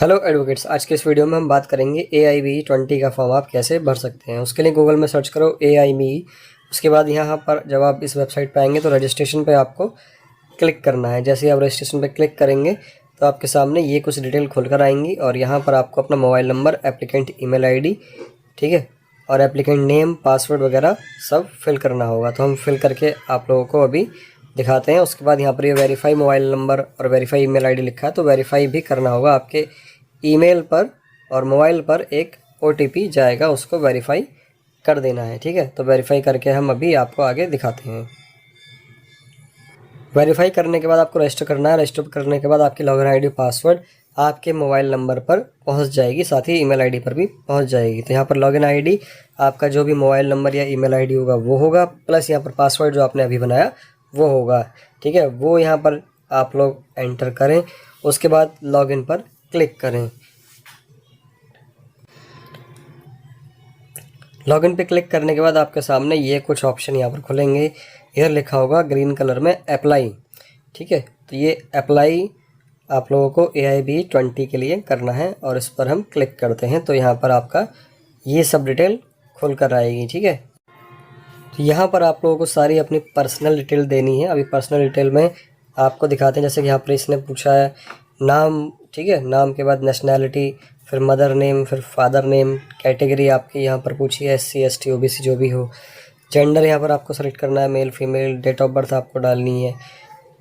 Hello advocates, आज के इस वीडियो में हम बात करेंगे AIBE20 का फॉर्म आप कैसे भर सकते हैं। उसके लिए गूगल में सर्च करो AIBE। उसके बाद यहाँ पर जब आप इस वेबसाइट पे आएंगे तो रजिस्ट्रेशन पे आपको क्लिक करना है। जैसे ही आप रजिस्ट्रेशन पे क्लिक करेंगे तो आपके सामने ये कुछ डिटेल खुल कर आएंगी और यहाँ पर आपको अपना mobile number, applicant email ID, ठीक है, और एप्लीकेंट नेम, पासवर्ड वगैरह सब फिल करना होगा। तो हम फिल करके आप लोगों को अभी दिखाते हैं। उसके बाद यहाँ पर ये वेरीफाई मोबाइल नंबर और वेरीफाई ईमेल ID लिखा है, तो वेरीफाई भी करना होगा। आपके ईमेल पर और मोबाइल पर एक OTP जाएगा, उसको वेरीफाई कर देना है, ठीक है। तो वेरीफाई करके हम अभी आपको आगे दिखाते हैं। वेरीफाई करने के बाद आपको रजिस्टर करना है। रजिस्टर करने के बाद आपकी लॉगिन ID, पासवर्ड आपके मोबाइल नंबर पर पहुंच जाएगी, साथ ही ईमेल ID पर भी पहुंच जाएगी। तो यहाँ पर लॉगिन ID आपका जो भी मोबाइल नंबर या ईमेल ID होगा वो होगा, प्लस यहाँ पर पासवर्ड जो आपने अभी बनाया वो होगा, ठीक है। वो यहाँ पर आप लोग एंटर करें। उसके बाद लॉगिन पर क्लिक करें। लॉगिन पे क्लिक करने के बाद आपके सामने ये कुछ ऑप्शन यहाँ पर खुलेंगे। इधर लिखा होगा ग्रीन कलर में अप्लाई, ठीक है। तो ये अप्लाई आप लोगों को AIBE20 के लिए करना है और इस पर हम क्लिक करते हैं तो यहाँ पर आपका ये सब डिटेल खुल कर आएगी, ठीक है। तो यहाँ पर आप लोगों को सारी अपनी पर्सनल डिटेल देनी है। अभी पर्सनल डिटेल में आपको दिखाते हैं। जैसे कि यहाँ पर इसने पूछा है नाम, ठीक है, नाम के बाद नेशनैलिटी, फिर मदर नेम, फिर फादर नेम, कैटेगरी आपकी यहाँ पर पूछी है SC ST OBC जो भी हो, जेंडर यहाँ पर आपको सेलेक्ट करना है, male female, date of birth आपको डालनी है,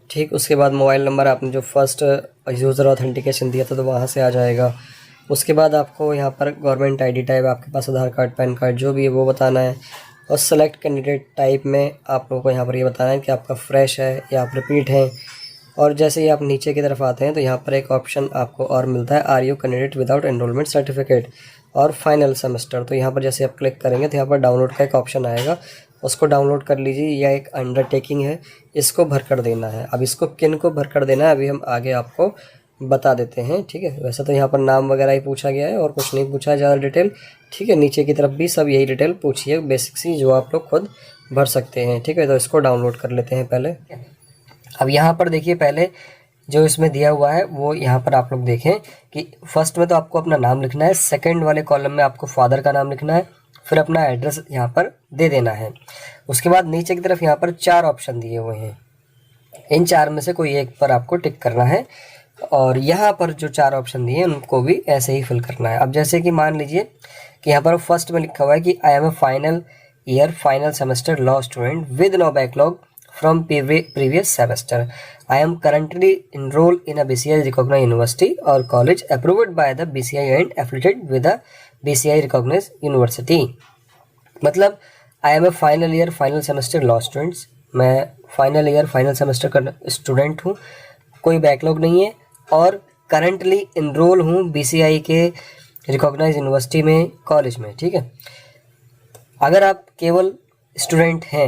ठीक। उसके बाद मोबाइल नंबर आपने जो फर्स्ट यूज़र ऑथेंटिकेशन दिया था तो वहाँ से आ जाएगा। उसके बाद आपको यहाँ पर गवर्नमेंट ID टाइप, आपके पास आधार कार्ड, पैन कार्ड जो भी है वो बताना है। और सेलेक्ट कैंडिडेट टाइप में आप लोगों को यहाँ पर ये बताना है कि आपका फ्रेश है या आप रिपीट हैं। और जैसे ही आप नीचे की तरफ आते हैं तो यहाँ पर एक ऑप्शन आपको और मिलता है, are you candidate without enrollment certificate और फाइनल सेमेस्टर। तो यहाँ पर जैसे आप क्लिक करेंगे तो यहाँ पर डाउनलोड का एक ऑप्शन आएगा, उसको डाउनलोड कर लीजिए। यह एक अंडरटेकिंग है, इसको भर कर देना है। अब इसको किन को भर कर देना है अभी हम आगे आपको बता देते हैं, ठीक है। वैसे तो यहाँ पर नाम वगैरह ही पूछा गया है और कुछ नहीं पूछा है ज़्यादा डिटेल, ठीक है। नीचे की तरफ भी सब यही डिटेल पूछी है बेसिक सी, जो आप लोग खुद भर सकते हैं, ठीक है। तो इसको डाउनलोड कर लेते हैं पहले। अब यहाँ पर देखिए, पहले जो इसमें दिया हुआ है वो यहाँ पर आप लोग देखें कि फर्स्ट में तो आपको अपना नाम लिखना है, सेकंड वाले कॉलम में आपको फादर का नाम लिखना है, फिर अपना एड्रेस यहाँ पर दे देना है। उसके बाद नीचे की तरफ यहाँ पर 4 ऑप्शन दिए हुए हैं, इन 4 में से कोई एक पर आपको टिक करना है और यहाँ पर जो 4 ऑप्शन दिए हैं उनको भी ऐसे ही फिल करना है। अब जैसे कि मान लीजिए कि यहाँ पर फर्स्ट में लिखा हुआ है कि I am a final year final semester law student with no backlog from previous semester. I am currently enrolled in a BCI recognized university or college approved by the BCI and affiliated with a BCI recognized university. मतलब I am a final year final semester law students, मैं final year final semester का student हूँ, कोई backlog नहीं है और currently enrol हूँ BCI के रिकॉग्नाइज यूनिवर्सिटी में, कॉलेज में, ठीक है। अगर आप केवल स्टूडेंट हैं,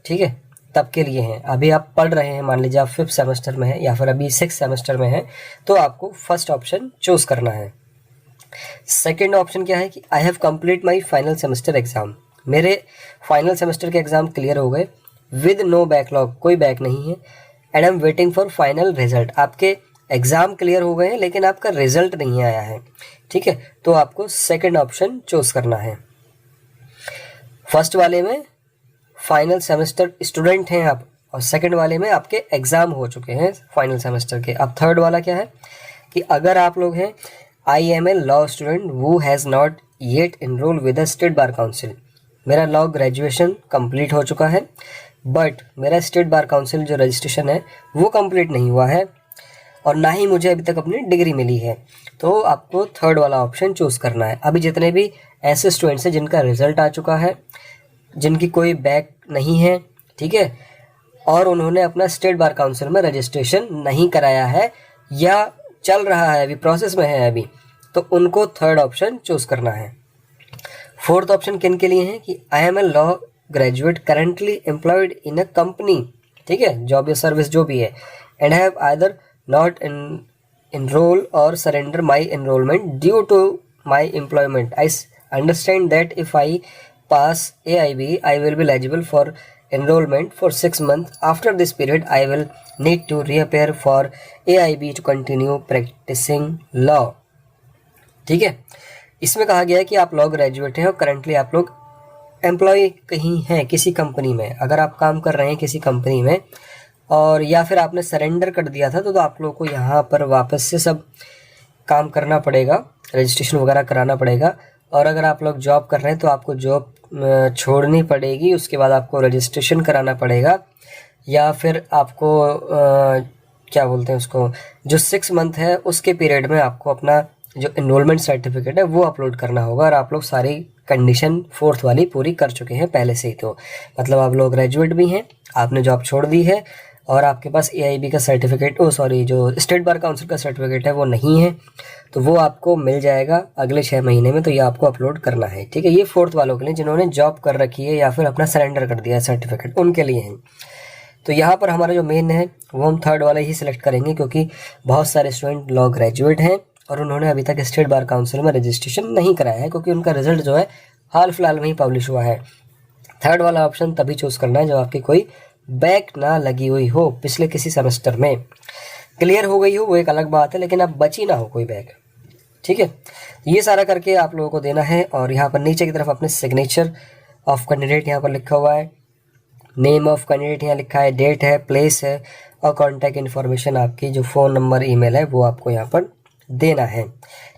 ठीक है, तब के लिए हैं। अभी आप पढ़ रहे हैं, मान लीजिए आप 5th सेमेस्टर में हैं या फिर अभी 6th सेमेस्टर में हैं, तो आपको फर्स्ट ऑप्शन चूज करना है। सेकंड ऑप्शन क्या है कि I have complete my final semester exam, मेरे फाइनल सेमेस्टर के एग्जाम क्लियर हो गए, विद नो बैकलॉग, कोई बैक नहीं है, and I am waiting for final result, आपके एग्जाम क्लियर हो गए हैं लेकिन आपका रिजल्ट नहीं आया है, ठीक है। तो आपको सेकेंड ऑप्शन चूज करना है। फर्स्ट वाले में फाइनल सेमेस्टर स्टूडेंट हैं आप और सेकंड वाले में आपके एग्जाम हो चुके हैं फाइनल सेमेस्टर के। अब थर्ड वाला क्या है कि अगर आप लोग हैं I am a law student who has not yet enrol with the state bar council, मेरा लॉ ग्रेजुएशन कंप्लीट हो चुका है बट मेरा स्टेट बार काउंसिल जो रजिस्ट्रेशन है वो कंप्लीट नहीं हुआ है और ना ही मुझे अभी तक अपनी डिग्री मिली है, तो आपको थर्ड वाला ऑप्शन चूज़ करना है। अभी जितने भी ऐसे स्टूडेंट्स हैं जिनका रिजल्ट आ चुका है, जिनकी कोई बैक नहीं है, ठीक है, और उन्होंने अपना स्टेट बार काउंसिल में रजिस्ट्रेशन नहीं कराया है या चल रहा है, अभी प्रोसेस में है अभी, तो उनको थर्ड ऑप्शन चूज करना है। फोर्थ ऑप्शन किन के लिए है कि I am a law graduate currently employed in a company, ठीक है, जॉब या सर्विस जो भी है, and have either not enroll or surrender my enrollment due to my employment. I understand that if I pass AIB, I will be eligible for enrollment for 6 months. After this period, I will need to reappear for AIB to continue practicing law. ठीक है। इसमें कहा गया है कि आप लोग graduate हैं और करंटली आप लोग एम्प्लॉय कहीं हैं किसी कंपनी में। अगर आप काम कर रहे हैं किसी कंपनी में और या फिर आपने सरेंडर कर दिया था तो आप लोगों को यहाँ पर वापस से सब काम करना पड़ेगा, रजिस्ट्रेशन वगैरह कराना पड़ेगा। और अगर आप लोग जॉब कर रहे हैं तो आपको जॉब छोड़नी पड़ेगी, उसके बाद आपको रजिस्ट्रेशन कराना पड़ेगा, या फिर आपको क्या बोलते हैं उसको, जो 6 मंथ है उसके पीरियड में आपको अपना जो एनरोलमेंट सर्टिफिकेट है वो अपलोड करना होगा। और आप लोग सारी कंडीशन 4th वाली पूरी कर चुके हैं पहले से ही, तो मतलब आप लोग ग्रेजुएट भी हैं, आपने जॉब छोड़ दी है और आपके पास AIB का सर्टिफिकेट जो स्टेट बार काउंसिल का सर्टिफिकेट है वो नहीं है, तो वो आपको मिल जाएगा अगले 6 महीने में। तो ये आपको अपलोड करना है, ठीक है। ये 4th वालों के लिए जिन्होंने जॉब कर रखी है या फिर अपना सरेंडर कर दिया है सर्टिफिकेट, उनके लिए है। तो यहाँ पर हमारा जो मेन है वो हम 3rd वाला ही सिलेक्ट करेंगे, क्योंकि बहुत सारे स्टूडेंट लॉ ग्रेजुएट हैं और उन्होंने अभी तक स्टेट बार काउंसिल में रजिस्ट्रेशन नहीं कराया है, क्योंकि उनका रिजल्ट जो है हाल फिलहाल में ही पब्लिश हुआ है। 3rd वाला ऑप्शन तभी चूज़ करना है जब आपकी कोई बैक ना लगी हुई हो पिछले किसी सेमेस्टर में, क्लियर हो गई हो वो एक अलग बात है, लेकिन अब बची ना हो कोई बैक, ठीक है। ये सारा करके आप लोगों को देना है। और यहाँ पर नीचे की तरफ अपने सिग्नेचर ऑफ कैंडिडेट यहाँ पर लिखा हुआ है, नेम ऑफ कैंडिडेट यहाँ लिखा है, डेट है, प्लेस है और कॉन्टैक्ट इन्फॉर्मेशन आपकी जो फ़ोन नंबर ईमेल है वो आपको यहाँ पर देना है,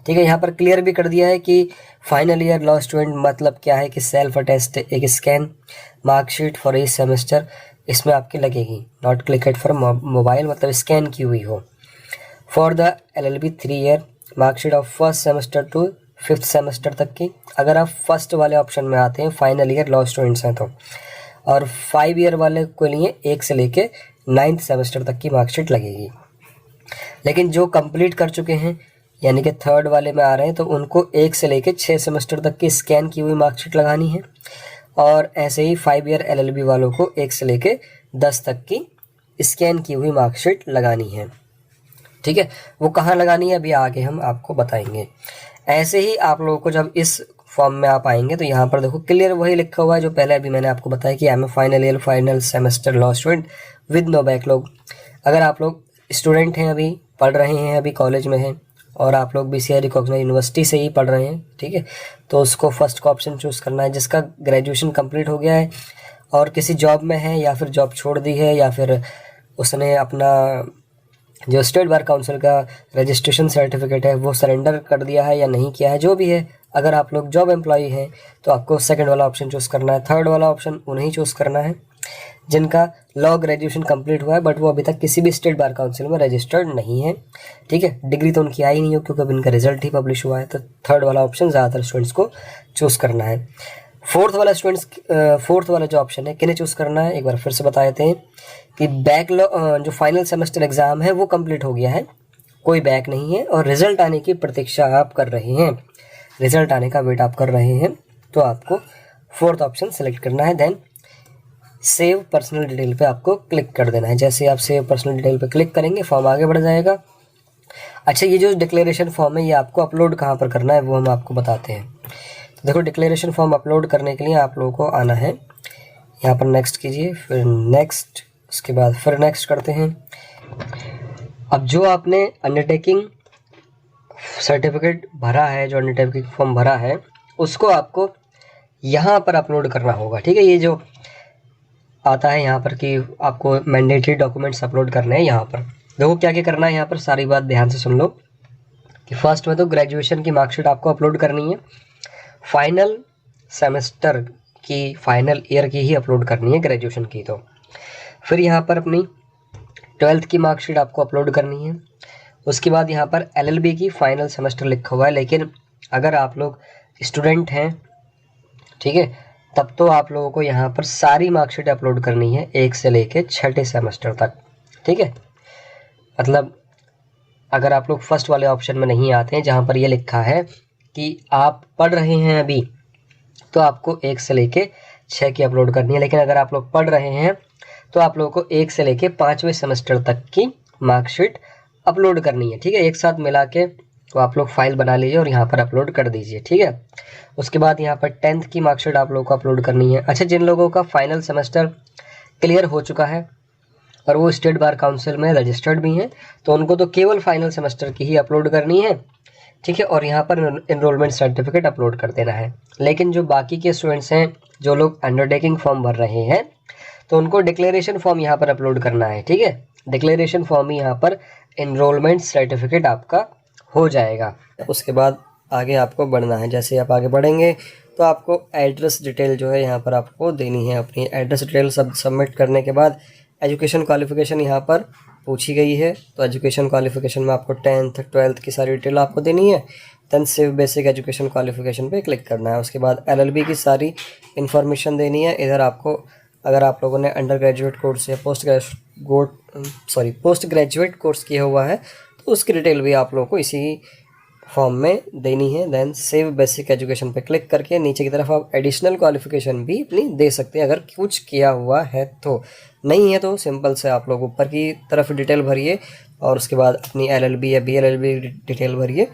ठीक है। यहाँ पर क्लियर भी कर दिया है कि फाइनल ईयर लॉ स्टूडेंट मतलब क्या है कि सेल्फ अटेस्ट एक scan marksheet for each semester इसमें आपकी लगेगी, नॉट क्लिकेड फॉर मोबाइल, मतलब स्कैन की हुई हो। For the LLB 3 year marksheet of 1st semester two 5th semester तक की, अगर आप फर्स्ट वाले ऑप्शन में आते हैं फाइनल ईयर लॉ स्टूडेंट्स हैं तो, और 5 ईयर वाले के लिए 1 से लेके 9th सेमेस्टर तक की मार्कशीट लगेगी। लेकिन जो कंप्लीट कर चुके हैं यानी कि 3rd वाले में आ रहे हैं तो उनको 1 से लेके 6 सेमेस्टर तक की स्कैन की हुई मार्कशीट लगानी है, और ऐसे ही 5 ईयर LLB वालों को 1 से लेके 10 तक की स्कैन की हुई मार्कशीट लगानी है, ठीक है। वो कहाँ लगानी है अभी आगे हम आपको बताएंगे। ऐसे ही आप लोगों को जब इस फॉर्म में आप आएंगे तो यहाँ पर देखो क्लियर वही लिखा हुआ है जो पहले अभी मैंने आपको बताया कि I'm a final semester law student with no backlog. अगर आप लोग स्टूडेंट हैं, अभी पढ़ रहे हैं, अभी कॉलेज में हैं और आप लोग BCI रिकॉग्नाइज्ड यूनिवर्सिटी से ही पढ़ रहे हैं, ठीक है, तो उसको फर्स्ट का ऑप्शन चूज़ करना है। जिसका ग्रेजुएशन कंप्लीट हो गया है और किसी जॉब में है या फिर जॉब छोड़ दी है या फिर उसने अपना जो स्टेट बार काउंसिल का रजिस्ट्रेशन सर्टिफिकेट है वो सरेंडर कर दिया है या नहीं किया है, जो भी है, अगर आप लोग जॉब एम्प्लॉई हैं तो आपको 2nd वाला ऑप्शन चूज़ करना है। 3rd वाला ऑप्शन उन्हें चूज़ करना है जिनका लॉ ग्रेजुएशन कंप्लीट हुआ है बट वो अभी तक किसी भी स्टेट बार काउंसिल में रजिस्टर्ड नहीं है, ठीक है। डिग्री तो उनकी आई नहीं हो क्योंकि अब इनका रिजल्ट ही पब्लिश हुआ है, तो 3rd वाला ऑप्शन ज़्यादातर स्टूडेंट्स को चूज़ करना है। 4th वाला जो ऑप्शन है किन्हें चूज़ करना है एक बार फिर से बता देते हैं कि जो फाइनल सेमेस्टर एग्ज़ाम है वो कंप्लीट हो गया है, कोई बैक नहीं है और रिजल्ट आने की प्रतीक्षा आप कर रहे हैं, रिजल्ट आने का वेट आप कर रहे हैं, तो आपको 4th ऑप्शन सेलेक्ट करना है। देन सेव पर्सनल डिटेल पे आपको क्लिक कर देना है। जैसे आप सेव पर्सनल डिटेल पे क्लिक करेंगे फॉर्म आगे बढ़ जाएगा। अच्छा, ये जो डिक्लेरेशन फॉर्म है ये आपको अपलोड कहाँ पर करना है वो हम आपको बताते हैं। तो देखो, डिक्लेरेशन फॉर्म अपलोड करने के लिए आप लोगों को आना है, यहाँ पर नेक्स्ट कीजिए, फिर नेक्स्ट, उसके बाद फिर नेक्स्ट करते हैं। अब जो आपने अंडरटेकिंग सर्टिफिकेट भरा है, जो अंडरटेकिंग फॉर्म भरा है, उसको आपको यहाँ पर अपलोड करना होगा, ठीक है। ये जो आता है यहाँ पर कि आपको मैंडेटरी डॉक्यूमेंट्स अपलोड करने हैं, यहाँ पर देखो क्या क्या करना है। यहाँ पर सारी बात ध्यान से सुन लो कि फर्स्ट में तो ग्रेजुएशन की मार्कशीट आपको अपलोड करनी है, फाइनल सेमेस्टर की, फाइनल ईयर की ही अपलोड करनी है ग्रेजुएशन की। तो फिर यहाँ पर अपनी 12th की मार्कशीट आपको अपलोड करनी है। उसके बाद यहाँ पर LLB की फाइनल सेमेस्टर लिखा हुआ है, लेकिन अगर आप लोग स्टूडेंट हैं, ठीक है, तब तो आप लोगों को यहाँ पर सारी मार्कशीट अपलोड करनी है 1 से लेके 6ठे सेमेस्टर तक, ठीक है। मतलब अगर आप लोग फर्स्ट वाले ऑप्शन में नहीं आते हैं जहाँ पर ये लिखा है कि आप पढ़ रहे हैं अभी, तो आपको 1 से लेके 6 की अपलोड करनी है। लेकिन अगर आप लोग पढ़ रहे हैं तो आप लोगों को 1 से लेके 5वें सेमेस्टर तक की मार्कशीट अपलोड करनी है, ठीक है। एक साथ मिला के तो आप लोग फाइल बना लीजिए और यहाँ पर अपलोड कर दीजिए, ठीक है। उसके बाद यहाँ पर 10th की मार्कशीट आप लोगों को अपलोड करनी है। अच्छा, जिन लोगों का फाइनल सेमेस्टर क्लियर हो चुका है और वो स्टेट बार काउंसिल में रजिस्टर्ड भी हैं, तो उनको तो केवल फाइनल सेमेस्टर की ही अपलोड करनी है। ठीक है, और यहाँ पर एनरोलमेंट सर्टिफिकेट अपलोड कर देना है। लेकिन जो बाकी के स्टूडेंट्स हैं, जो लोग अंडरटेकिंग फॉर्म भर रहे हैं, तो उनको डिक्लेरेशन फॉर्म यहाँ पर अपलोड करना है। ठीक है, डिक्लेरेशन फॉर्म ही यहाँ पर एनरोलमेंट सर्टिफिकेट आपका हो जाएगा। उसके बाद आगे आपको बढ़ना है। जैसे आप आगे बढ़ेंगे तो आपको एड्रेस डिटेल जो है यहाँ पर आपको देनी है। अपनी एड्रेस डिटेल सब सबमिट करने के बाद एजुकेशन क्वालिफिकेशन यहाँ पर पूछी गई है, तो एजुकेशन क्वालिफिकेशन में आपको 10th 12th की सारी डिटेल आपको देनी है। Then save basic education qualification पे क्लिक करना है। उसके बाद LLB की सारी इन्फॉर्मेशन देनी है। इधर आपको, अगर आप लोगों ने अंडर ग्रेजुएट कोर्स या पोस्ट ग्रेजुएट कोर्स किया हुआ है तो उसकी डिटेल भी आप लोगों को इसी फॉर्म में देनी है। देन सेव बेसिक एजुकेशन पे क्लिक करके नीचे की तरफ आप एडिशनल क्वालिफिकेशन भी अपनी दे सकते हैं, अगर कुछ किया हुआ है तो। नहीं है तो सिंपल से आप लोग ऊपर की तरफ डिटेल भरिए और उसके बाद अपनी LLB या BLLB डिटेल भरिए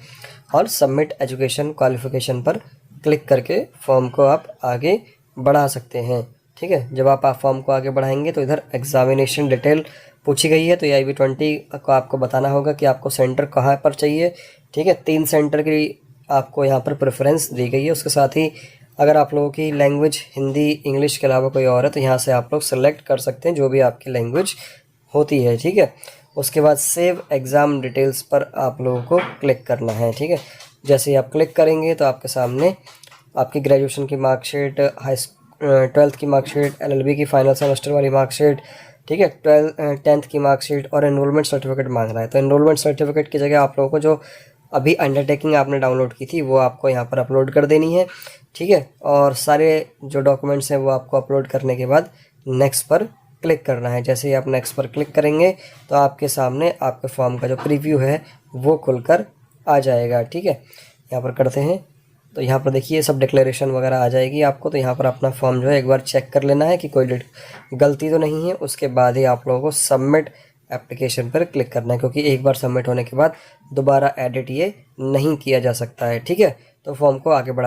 और सबमिट एजुकेशन क्वालिफिकेशन पर क्लिक करके फॉर्म को आप आगे बढ़ा सकते हैं। ठीक है, जब आप फॉर्म को आगे बढ़ाएंगे तो इधर एग्जामिनेशन डिटेल पूछी गई है, तो ये IB20 को आपको बताना होगा कि आपको सेंटर कहाँ पर चाहिए। ठीक है, 3 सेंटर की आपको यहाँ पर प्रेफरेंस दी गई है। उसके साथ ही अगर आप लोगों की लैंग्वेज हिंदी इंग्लिश के अलावा कोई और है तो यहाँ से आप लोग सेलेक्ट कर सकते हैं जो भी आपकी लैंग्वेज होती है। ठीक है, उसके बाद सेव एग्ज़ाम डिटेल्स पर आप लोगों को क्लिक करना है। ठीक है, जैसे ही आप क्लिक करेंगे तो आपके सामने आपकी ग्रेजुएशन की मार्कशीट, 12th की मार्कशीट, LLB की फाइनल सेमेस्टर वाली मार्कशीट, ठीक है, 10th की मार्कशीट और एनरोलमेंट सर्टिफिकेट मांग रहा है। तो एनरोलमेंट सर्टिफिकेट की जगह आप लोगों को जो अभी अंडरटेकिंग आपने डाउनलोड की थी वो आपको यहाँ पर अपलोड कर देनी है। ठीक है, और सारे जो डॉक्यूमेंट्स हैं वो आपको अपलोड करने के बाद नेक्स्ट पर क्लिक करना है। जैसे ही आप नेक्स्ट पर क्लिक करेंगे तो आपके सामने आपके फॉर्म का जो प्रीव्यू है वो खुलकर आ जाएगा। ठीक है, यहाँ पर करते हैं तो यहाँ पर देखिए सब डिक्लेरेशन वगैरह आ जाएगी आपको। तो यहाँ पर अपना फॉर्म जो है एक बार चेक कर लेना है कि कोई गलती तो नहीं है। उसके बाद ही आप लोगों को सबमिट एप्लीकेशन पर क्लिक करना है, क्योंकि एक बार सबमिट होने के बाद दोबारा एडिट ये नहीं किया जा सकता है। ठीक है, तो फॉर्म को आगे बढ़ा